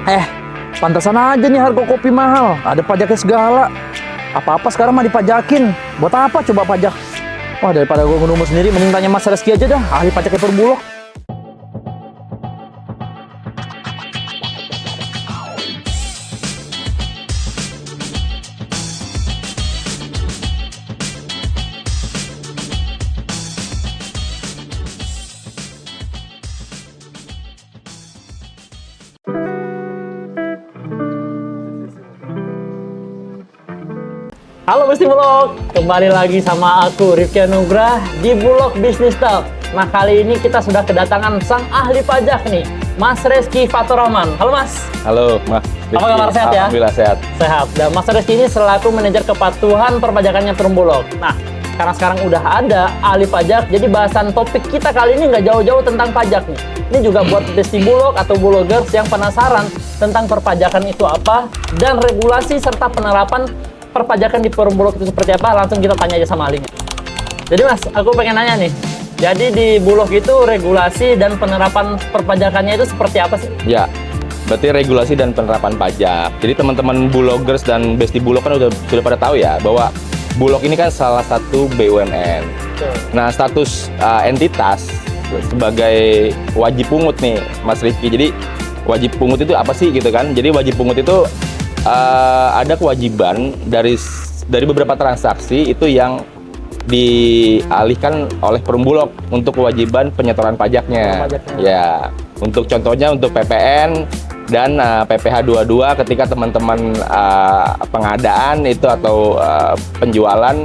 Eh, pantasan aja nih harga kopi mahal. Ada pajaknya segala. Apa-apa sekarang mah dipajakin. Buat apa coba pajak? Wah, daripada gue ngomong sendiri, mending tanya Mas Reski aja dah, ahli pajaknya Perumbulok. Halo Besti Bulog, kembali lagi sama aku Rifki Anugrah di Bulog Business Talk. Nah, kali ini kita sudah kedatangan sang ahli pajak nih, Mas Reski Faturrahman. Halo Mas. Halo Mas. Apa kabar, sehat ya? Alhamdulillah sehat. Sehat. Dan Mas Reski ini selaku manajer kepatuhan perpajakannya Perumbulok. Nah, karena sekarang udah ada ahli pajak, jadi bahasan topik kita kali ini nggak jauh-jauh tentang pajak nih. Ini juga buat Besti Bulog atau Bulogers yang penasaran tentang perpajakan itu apa dan regulasi serta penerapan perpajakan di Perumbulok itu seperti apa, langsung kita tanya aja sama ahlinya. Jadi Mas, aku pengen nanya nih, jadi di Bulog itu regulasi dan penerapan perpajakannya itu seperti apa sih? Ya, berarti regulasi dan penerapan pajak. Jadi teman-teman Bulogers dan Besti Bulog kan sudah pada tahu ya, bahwa Bulog ini kan salah satu BUMN. Betul. Nah, status entitas sebagai wajib pungut nih, Mas Rifki. Jadi wajib pungut itu apa sih gitu kan? Jadi wajib pungut itu ada kewajiban dari beberapa transaksi itu yang dialihkan oleh Perumbulok untuk kewajiban penyetoran pajaknya. Ya, untuk contohnya untuk PPN dan PPh 22 ketika teman-teman pengadaan itu atau penjualan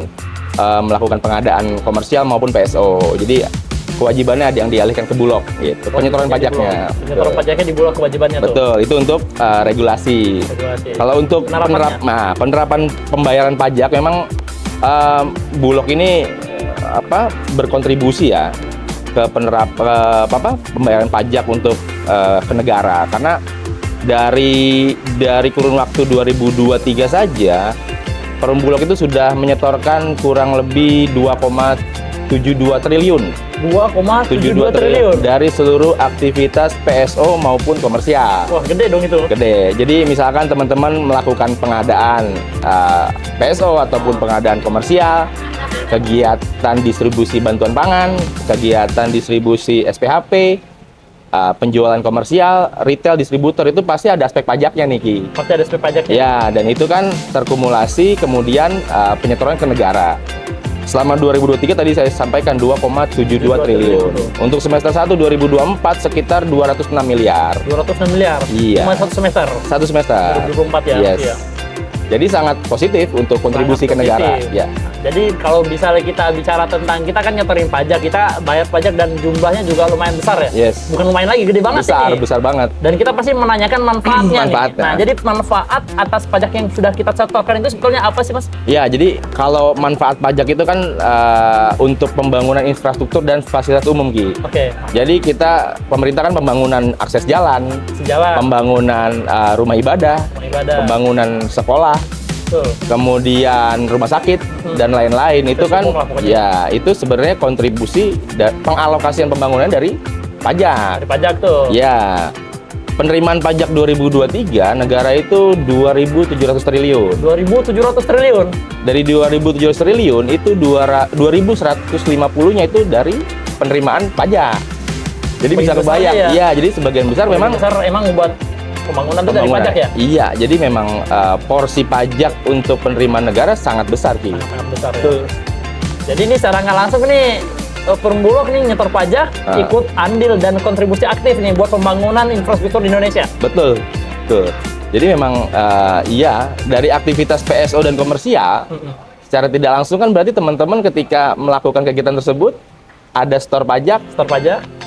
melakukan pengadaan komersial maupun PSO. Jadi kewajibannya ada yang dialihkan ke Bulog gitu. Penyetoran pajaknya. Penyetoran pajaknya di Bulog kewajibannya tuh. Betul, itu untuk regulasi. Kalau untuk penerapan pembayaran pajak memang Bulog ini berkontribusi ya ke pembayaran pajak untuk ke negara, karena dari kurun waktu 2023 saja Perumbulok itu sudah menyetorkan kurang lebih 2,72 triliun. 2,72 triliun dari seluruh aktivitas PSO maupun komersial. Wah, gede dong itu. Gede. Jadi misalkan teman-teman melakukan pengadaan PSO ataupun pengadaan komersial, kegiatan distribusi bantuan pangan, kegiatan distribusi SPHP, penjualan komersial, retail, distributor, itu pasti ada aspek pajaknya nih Ki. Pasti ada aspek pajaknya. Ya, dan itu kan terkumulasi kemudian penyetoran ke negara. Selama 2023 tadi saya sampaikan 2,72 triliun. Untuk semester 1 2024 sekitar 206 miliar. 206 miliar? Iya. Cuma satu semester? Satu semester. 2024 ya? Yes. Iya. Jadi sangat positif untuk kontribusi ke negara. Ya. Jadi kalau misalnya kita bicara tentang, kita kan nyetorin pajak, kita bayar pajak dan jumlahnya juga lumayan besar ya? Yes. Bukan lumayan lagi, gede banget besar, sih. besar banget. Dan kita pasti menanyakan manfaatnya nih. Nah, jadi manfaat atas pajak yang sudah kita setorkan itu sebetulnya apa sih Mas? Ya, jadi kalau manfaat pajak itu kan untuk pembangunan infrastruktur dan fasilitas umum Ki. Oke. Jadi pemerintah kan pembangunan akses jalan, pembangunan rumah ibadah, pembangunan sekolah, betul, kemudian rumah sakit dan lain-lain. Itu kan ya itu sebenarnya kontribusi pengalokasian pembangunan dari pajak. Dari pajak tuh. Ya. Penerimaan pajak 2023 negara itu 2.700 triliun. 2.700 triliun. Dari 2.700 triliun itu 2.150-nya itu dari penerimaan pajak. Jadi bisa kebayang. Ya? Iya, jadi sebagian besar memang buat pembangunan itu dari pajak ya? Iya, jadi memang porsi pajak untuk penerimaan negara sangat besar Ki. Sangat besar ya. Jadi ini secara nggak langsung nih Perumbulok nih nyetor pajak, ikut andil dan kontribusi aktif nih buat pembangunan infrastruktur di Indonesia. Betul, betul. Jadi memang iya, dari aktivitas PSO dan komersial secara tidak langsung kan berarti teman-teman ketika melakukan kegiatan tersebut ada store pajak,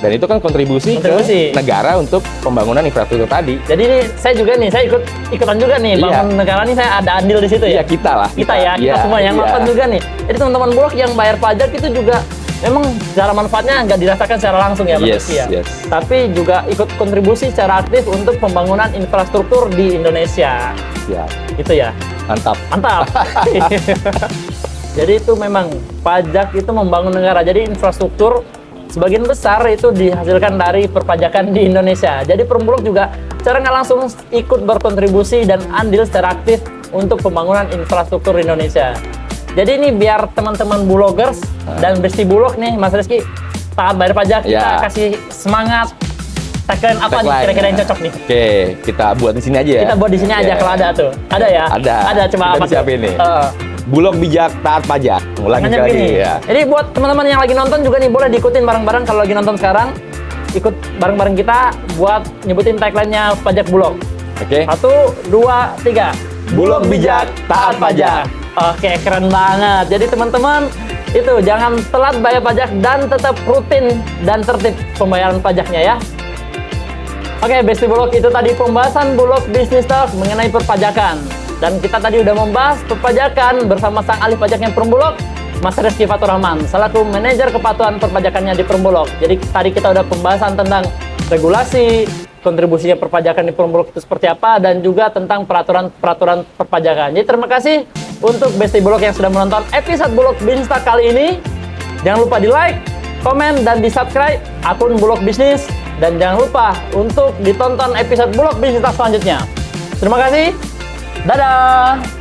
dan itu kan kontribusi ke negara untuk pembangunan infrastruktur tadi. Jadi ini saya ikutan juga nih, bangun negara nih, saya ada andil di situ ya. Iya, kita semua yang nonton juga nih. Jadi teman-teman Bulog yang bayar pajak itu juga memang secara manfaatnya nggak dirasakan secara langsung ya, Mas Rizky ya. Tapi juga ikut kontribusi secara aktif untuk pembangunan infrastruktur di Indonesia. Gitu ya. Mantap. Jadi itu memang pajak itu membangun negara. Jadi infrastruktur sebagian besar itu dihasilkan dari perpajakan di Indonesia. Jadi Perumbulok juga secara nggak langsung ikut berkontribusi dan andil secara aktif untuk pembangunan infrastruktur Indonesia. Jadi ini biar teman-teman bulogers dan Besti Bulog nih, Mas Rizky, taat bayar pajak, kita Ya. kasih semangat. Tagline apa nih Tagline. kira-kira yang cocok nih? Oke, kita buat di sini aja ya. Kita buat di sini aja Oke. kalau ada tuh. Ada ya? Ada. Coba Kita apa tuh? disiapin nih. Bulog bijak taat pajak. Ulangi Makanya sekali begini. ya. Jadi buat teman-teman yang lagi nonton juga nih boleh diikutin bareng-bareng kalau lagi nonton sekarang. Ikut bareng-bareng kita buat nyebutin tagline-nya pajak Bulog. Oke. 1, 2, 3. Bulog bijak, taat pajak. Oke, keren banget. Jadi teman-teman, itu jangan telat bayar pajak dan tetap rutin dan tertib pembayaran pajaknya ya. Oke, Besti Bulog, itu tadi pembahasan Bulog Business Talk mengenai perpajakan. Dan kita tadi udah membahas perpajakan bersama sang ahli pajaknya Perumbulok, Mas Rizky Fatur Rahman, selaku manajer kepatuhan perpajakannya di Perumbulok. Jadi tadi kita udah pembahasan tentang regulasi, kontribusinya perpajakan di Perumbulok itu seperti apa, dan juga tentang peraturan perpajakan. Jadi terima kasih untuk Besti Bulog yang sudah menonton episode Bulog Business Talk kali ini. Jangan lupa di like, komen, dan di subscribe akun Bulog Bisnis. Dan jangan lupa untuk ditonton episode Bulog Bisnis Talk selanjutnya. Terima kasih. Dadah.